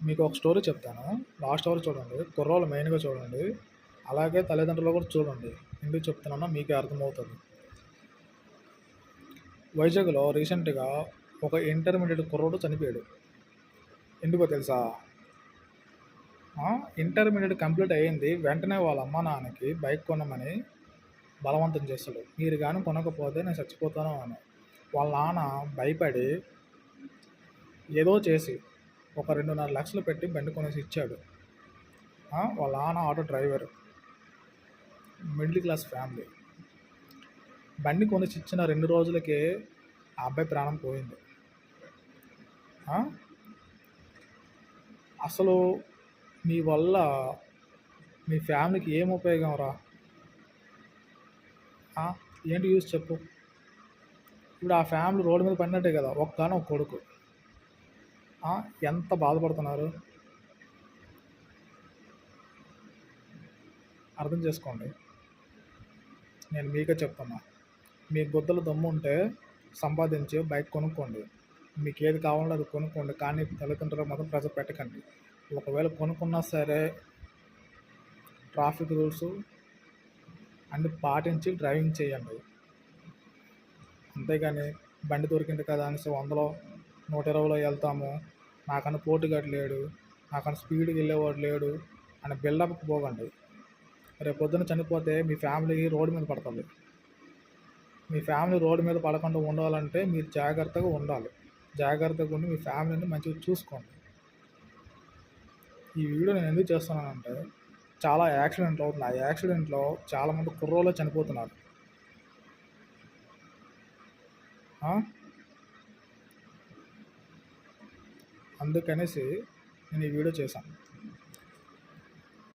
మీకు ఒక స్టోరీ చెప్తాను. లాస్ట్ వరకు చూడండి. కుర్రోళ్ళు మెయిన్‌గా చూడండి. అలాగే తల్లిదండ్రులు కూడా చూడండి. ఎందుకు చెప్తున్నానో మీకే అర్థమవుతది. వైజాగ్‌లో రీసెంట్‌గా ఒక ఇంటర్మీడియేట్ కుర్రోడు చనిపోయాడు. ఎందుకో తెలుసా? ఇంటర్మీడియేట్ కంప్లీట్ అయింది. వెంటనే వాళ్ళ అమ్మా, నాన్నకి బైక్ కొనమని బలవంతం చేస్తాడు. మీరు గాని కొనకపోతే నేను చచ్చిపోతాను అని. వాళ్ళ నాన్న భయపడి ఏదో చేసి ఒక 2.5 లక్షలు పెట్టి బండి కొనేసి ఇచ్చాడు. వాళ్ళ నాన్న auto driver. Middle class family. బండి కొనేసి ఇచ్చిన 2 రోజులకే ఆ అబ్బాయి ప్రాణం పోయింది. అసలు మీ వల్ల మీ ఫ్యామిలీకి ఏం ఉపయోగం రా? ఏంటి యూజ్ చెప్పు? ఇప్పుడు ఆ ఫ్యామిలీ రోడ్డు మీద పడినట్టే కదా! ఒక్కగానొక కొడుకు. ఎంత బాధపడుతున్నారు అర్థం చేసుకోండి. నేను మీకే చెప్తున్నా. మీ గుద్దలు దమ్ముంటే సంపాదించి బైక్ కొనుక్కోండి. మీకు ఏది కావాలో అది కొనుక్కోండి. కానీ తల్లిదండ్రులకు మాత్రం ప్రెజర్ పెట్టకండి. ఒకవేళ కొనుక్కున్నా సరే ట్రాఫిక్ రూల్స్ అన్నీ పాటించి డ్రైవింగ్ చేయండి. అంతేగాని బండి దొరికింది కదా అనేసి 100లో 120లో వెళ్తాము, నాకన్నా పోటీగాడు లేడు, నాకన్నా స్పీడ్గా వెళ్ళేవాడు లేడు అని బిల్డప్కి పోకండి. రేపు పొద్దున చనిపోతే మీ ఫ్యామిలీ రోడ్డు మీద పడుతుంది. మీ ఫ్యామిలీ రోడ్డు మీద పడకుండా ఉండాలంటే మీరు జాగ్రత్తగా ఉండాలి. జాగ్రత్తగా ఉండి మీ ఫ్యామిలీని మంచిగా చూసుకోండి. ఈ వీడియో నేను ఎందుకు చేస్తున్నానంటే చాలా యాక్సిడెంట్లు అవుతున్నాయి. ఆ యాక్సిడెంట్లో చాలామంది కుర్రోళ్ళే చనిపోతున్నారు. అందుకనేసి నేను ఈ వీడియో చేశాను.